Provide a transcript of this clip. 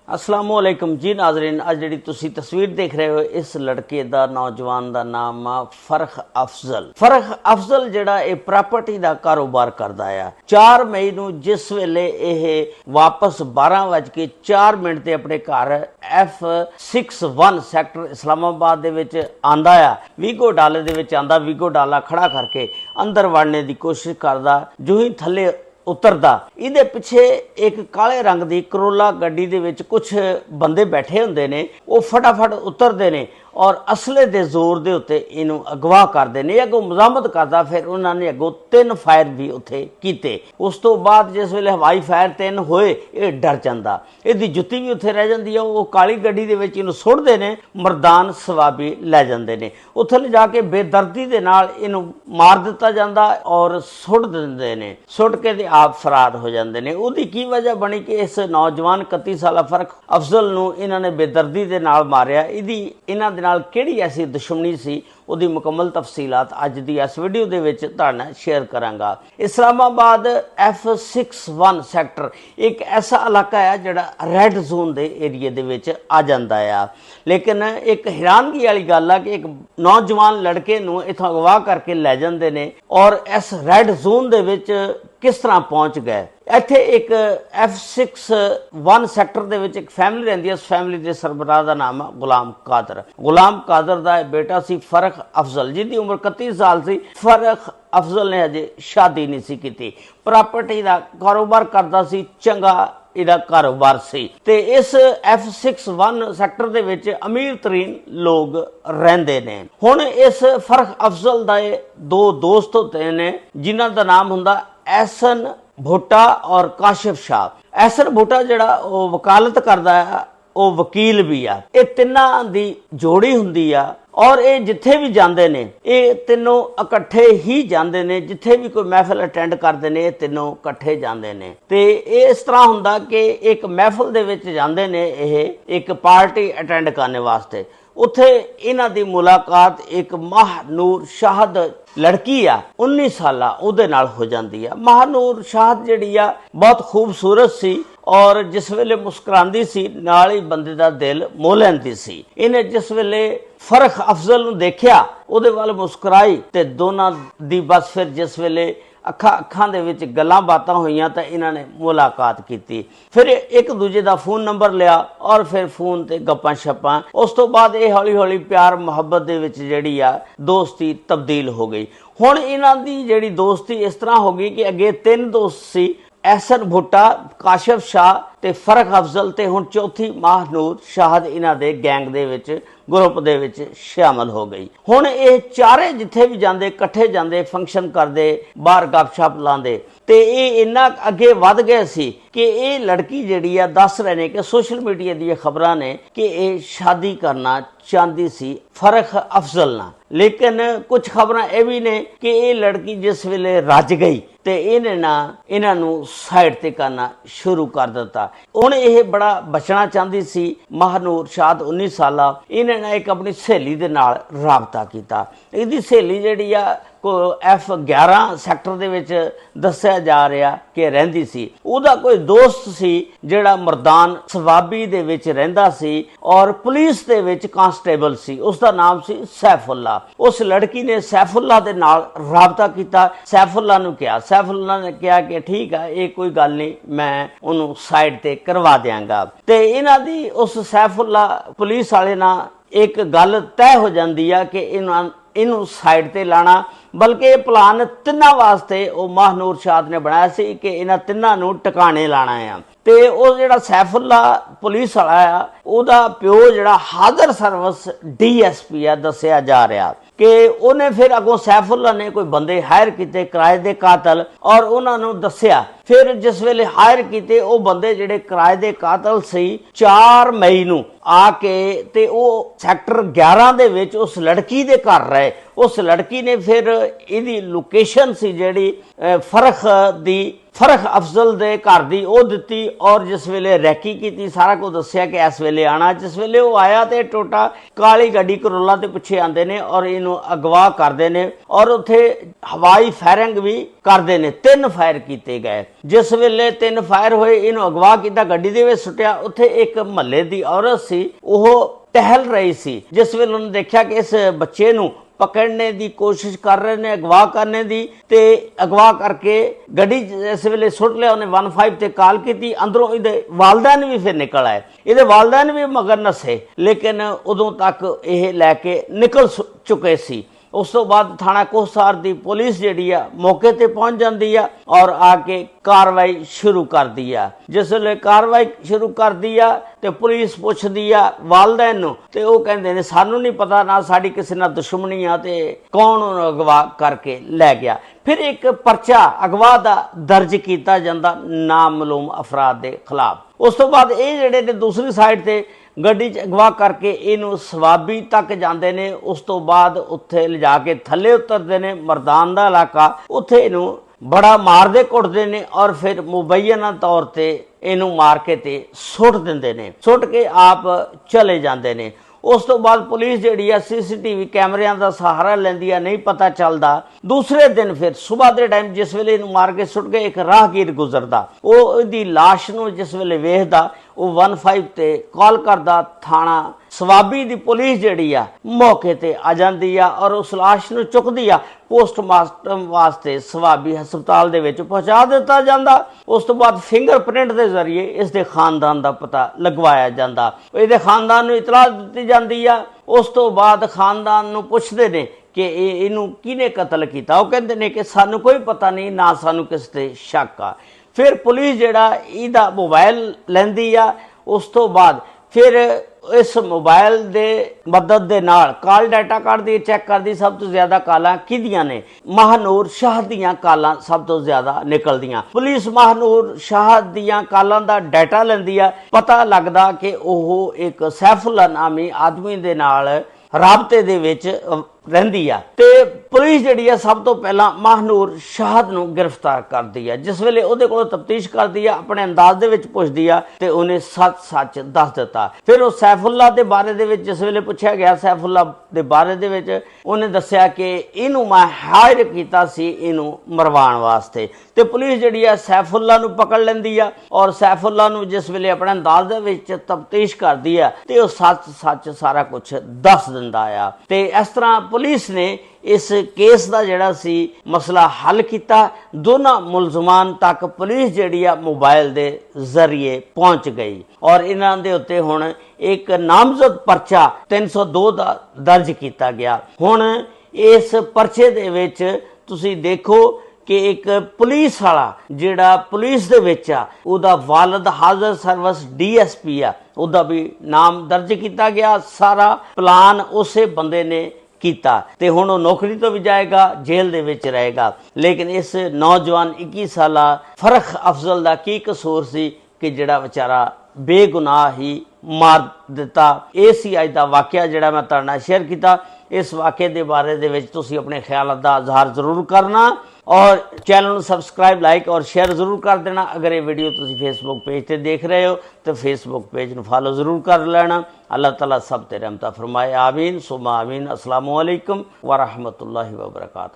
अस्सलामुअलैकुम जी नाजरीन। अज जी तुसी तस्वीर देख रहे हो, इस लड़के का नौजवान का नाम आ फरख अफजल। फरख अफजल जड़ा ये प्रॉपर्टी का कारोबार करता है। 4 मई नूं जिस वेले ये वापस 12:04 ते अपने घर F61 सैक्टर इस्लामाबाद दे विच आंदा आ, वीगो डाले दे विच आंदा, वीगो डाला खड़ा करके अंदर वड़ने की कोशिश करदा। जो ही थले उतरदा, इहदे पिछे एक काले रंग की करोला गड्डी दे विच कुछ बंदे बैठे हुंदे ने। वो फटाफट उतरते ने और असले दे जोर दे उत्ते इनू अगवा करते हैं। अगों मजामत करता, फिर उन्होंने अगों 3 फायर भी उत्थे कीते। उस तो बाद जिस वेले हवाई फायर 3 होए, ये डर जाता, इसकी जुत्ती भी उत्थे रह जाती है। वो काली गड्डी दे विच इनू सुटदे ने, मरदान सवाबी लै जांदे ने। उत्थे ले जाके बेदर्दी दे नाल इनू मार दिता जांदा और सुट दिंदे ने। सुट के ते आप फरार हो जाते हैं। उसकी की वजह बनी कि इस नौजवान 31 साला फरख अफजल नू इन्होंने बेदर्दी दे नाल मारिया। इहदी इन्हां दे नाल किहड़ी ऐसी दुश्मनी सी, उसकी मुकम्मल तफसीलात अज दी इस वीडियो दे विच तुहाडे नाल शेयर करांगा। इस्लामाबाद F61 सैक्टर एक ऐसा इलाका है जिहड़ा रैड जोन दे एरिए दे विच आ जांदा है। लेकिन एक हैरानगी वाली गल है कि एक नौजवान लड़के नू इथों अगवा करके लै जांदे ने और इस रैड जोन दे विच किस तरह पहुंच गए। इत्थे एक F61 सैक्टर दे विच एक फैमिली रहिंदी है। उस फैमिली के सरबराह का नाम है गुलाम कादर। गुलाम कादर का बेटा सी फरख अफजल, जिसकी उम्र 31 साल सी। फरख अफजल ने अजे शादी नहीं सी की। प्रॉपर्टी का कारोबार करता सी, चंगा इहदा कारोबार सी। ते इस F61 सैक्टर दे विच अमीर तरीन लोग रहिंदे ने। हुण इस फरख अफजल दा 2 दोस्त होते ने, जिन्हां दा नाम हुंदा एहसन भुट्टा और काशिफ शाह। एहसन भुट्टा जड़ा वो वकालत करता है, वो वकील भी आ। ये तिन्हां दी जोड़ी हुंदी आ और ये जिथे भी जाते ने, ये तीनों इकट्ठे ही जाते ने। जिथे भी कोई महफिल अटेंड करते ने, ये तीनों इकट्ठे जाते ने। ते इस तरह हुंदा कि एक महफिल दे विच जाते ने, एक पार्टी अटेंड करने वास्ते। उत्थे इन्हां दी मुलाकात एक महानूर शाहद लड़की आ 19 साला उहदे नाल हो जाती है। महानूर शाहद जिहड़ी आ बहुत खूबसूरत सी और जिस वेले मुस्कुरांदी सी नाल ही बंदे दा दिल मोह लैंदी सी। इन्हें जिस वेले फरख अफजल नूं देखिया, उहदे वाल मुस्कुराई ते दोनां दी बस फिर जिस वेले अखां दे विच गल्लां बातां होईयां तां इन्हां ने मुलाकात की। फिर एक दूजे का फोन नंबर लिया और फिर फोन ते गप्पां शप्पां। उस तो बाद ये हौली हौली प्यार मुहब्बत दे विच जिहड़ी आ दोस्ती तब्दील हो गई। हुण इन्हां दी जिहड़ी दोस्ती इस तरह हो गई कि अगे 3 दोस्त सी, एहसन भुट्टा, काशिफ शाह ते फरख अफजल, ते हुण चौथी महानूर शाहद इन्हां दे गैंग दे विच ग्रुप दे विच शामिल हो गई। हुण ये चारे जिथे भी जांदे इकट्ठे जांदे, फंक्शन करदे, बाहर गपशप लांदे। ते ये इन्ना अगे वध गए सी कि ये लड़की जिहड़ी आ दस रहे ने कि सोशल मीडिया दी खबरां ने कि ये शादी करना चाहती सी फरख अफजल ना। लेकिन कुछ खबरां ये भी ने कि ये लड़की जिस वेले रज गई ते इन्हें ना इन्हां साइड ते करना शुरू कर दिता। हुण ये बड़ा बचना चाहती सी। महानूर शाहद 19 साला, इन्हें ना एक अपनी सहेली दे नाल राबता किया। इसदी सहेली जिहड़ी आ F11 सैक्टर दे विच दस्सिया जा रहा कि रहिंदी सी। उहदा कोई दोस्त सी जिहड़ा मरदान सवाबी दे विच रहिंदा सी और पुलिस दे विच कांस्टेबल सी। उसका नाम सी सैफुल्ला। उस लड़की ने सैफुल्ला दे नाल राबता किया। सैफुल्ला नूं कहा, सैफुल्ला ने कहा कि ठीक है, ये कोई गल नहीं, मैं उन्होंने साइड ते करवा देंगा। ते इन्हां दी उस सैफुल्ला पुलिस वाले नाल एक गल तय हो जाती है कि इनू साइड ते लाना। बल्कि ये प्लान तिन्हां वास्ते वो महानूर शाहद ने बनाया सी कि इन्हां तिन्हां नूं टकाने लाना है। ते वो जिहड़ा सैफुल्ला पुलिस वाला आ, उहदा प्यो जिहड़ा हादर सर्विस DSP आ दस्सिया जा रहा कि उन्हें फिर अगों सैफुल्ला ने कोई बंदे हायर किए किराए दे कातल और उन्होंने दस्सिया। फिर जिस वेले हायर किए वो बंदे जिहड़े किराए दे कातल सी 4 मई नूं आके ते वो सैक्टर 11 दे विच उस लड़की दे घर रहे। उस लड़की ने फिर इहदी लोकेशन सी जिहड़ी फरख दी फरख अफजल दे घर दी ओह दित्ती और जिस वेले रैकी की सारा कुछ दस्सिया कि इस वेले आना। जिस वेले वो आया तो टोटा काली गड्डी करोला के पिछे आते हैं और इनू अगवा करते हैं और उत्थे हवाई फायरिंग भी करते हैं। 3 फायर किए गए। जिस वेले 3 फायर होए इनू अगवा किया, गड्डी दे विच सुट्टिया। उत्थे एक महल्ले की औरत सी, ओह टहल रही सी। जिस वेले उन्होंने देखा कि इस बच्चे नू पकड़ने की कोशिश कर रहे ने, अगवा करने की, ते अगवा करके गड्डी इस वेले सुट लिया। उन्हें 15 ते कॉल की। अंदरों इहदे वालदैन भी फिर निकल आए। इहदे वालदैन भी मगर नसे, लेकिन उदों तक यह लैके निकल चुके सी। उस तो बाद थाना कोहसार की पुलिस जिहड़ी आ मौके ते पहुंच जाती है और आके कार्रवाई शुरू कर दी है। जिस वे कार्रवाई शुरू कर दी है तो पुलिस पुछदी आ वालदैन नूं ते ओह कहंदे ने सानू नहीं पता, ना साडी किसी नाल दुश्मनी आ ते कौन उन्हें अगवा करके लै गया। फिर एक परचा अगवा का दर्ज किया जाता नामालूम अफराद के खिलाफ। उस तो बाद ये जिहड़े ने दूसरी साइड से गड्डी च अगवा करके इनू सवाबी तक जाते हैं। उस तो बाद उत्थे लिजा के थले उतरते हैं, मरदान का इलाका, उत्थे इनू बड़ा मारते कुटते हैं और फिर मुबैना तौर पर इनू मार के ते सुट देंदे ने, सुट के आप चले जाते हैं। उस तो बाद पुलिस जिहड़ी आ CCTV कैमरिਆਂ का सहारा लैंदी आ, नहीं पता चलता। दूसरे दिन फिर सुबह के टाइम जिस वेले इनू मार के सुट गए, एक राहगीर गुजरता, वो इहदी लाश नूं जिस वेले वेखदा वो 15 ते कॉल करदा। थाना सवाबी दी पुलिस जिहड़ी आ मौके ते आ जांदी आ और उस लाश नूं चुकदी आ। पोस्टमार्टम वास्ते सवाबी हस्पताल दे विच पहुंचा दिता जांदा। उस तो बाद फिंगरप्रिंट के जरिए इस दे खानदान का पता लगवाया जांदा। इहदे खानदान नूं इतला दित्ती जांदी आ। उस तो बाद खानदान नूं पुछदे ने कि इनू किने कतल किया। वो कहते हैं कि सानू कोई पता नहीं, ना सानू किस ते शक आ। फिर पुलिस जिहड़ा इहदा मोबाइल लैंदी आ। उस तो बाद फिर इस मोबाइल दे मदद दे नाल कॉल डाटा कढदी, चैक करदी। सब तो ज्यादा कालां किहदियां ने? महानूर शाह दियां कालां सब तो ज्यादा निकलदियां। पुलिस महानूर शाह दियां कालां दा डाटा लैंदी आ। पता लगदा कि ओह एक सैफुल्ला नामी आदमी दे नाल राबते दे विच रहिंदी आ। ते पुलिस जिहड़ी आ सब तो पहला महानूर शाह नूं गिरफ्तार करदी आ। जिस वेले उहदे कोलों तफ्तीश करदी आ, अपने अंदाज दे विच पुछदी आ ते उहने सच दस दिता। फिर उह सैफुल्ला दे बारे दे विच जिस वेले पुछया गया, सैफुल्ला दे बारे दे विच उहने दस्सिया कि इहनूं मैं हायर कीता सी इहनूं मरवाण वास्ते। ते पुलिस जिहड़ी आ सैफुल्ला नूं पकड़ लैंदी आ और सैफुल्ला नूं जिस वेले अपने अंदाज दे विच तफ्तीश करदी आ ते उह सच सारा कुछ दस दिंदा आ। ते इस तरह पुलिस ने इस केस का जिहड़ा सी मसला हल किया। दोनों मुलजमान तक पुलिस जिहड़ी आ मोबाइल के जरिए पहुंच गई और इन्हां दे उत्ते हुण एक नामजद परचा 302 का दर्ज किया गया। हुण इस परचे दे विच तुसीं देखो कि एक पुलिस वाला जिहड़ा पुलिस दे विच आ, उहदा वालिद हाजर सर्विस DSP आ, उहदा भी नाम दर्ज किया गया। सारा प्लान उसे बंदे ने कीता ते हुण वो नौकरी तो भी जाएगा, जेल दे विच रहेगा। लेकिन इस नौजवान 21 साला फरख अफजल का की कसूर सी कि जिहड़ा बेचारा बेगुनाह ही मार दिता। ये सी अज दा वाकया जिहड़ा मैं तुहाडे नाल शेयर किया। इस वाकये दे बारे दे विच तुसीं अपने ख्यालात दा इज़हार जरूर करना और चैनल को सबसक्राइब, लाइक और शेयर जरूर कर देना। अगर ये वीडियो तुसीं फेसबुक पेज ते देख रहे हो तो फेसबुक पेज को फॉलो जरूर कर लेना। अल्लाह ताला सब ते रहमत फरमाए। आमीन सुमा आमीन। अस्सलामु अलैकुम व रहमतुल्लाहि व बरकातहू।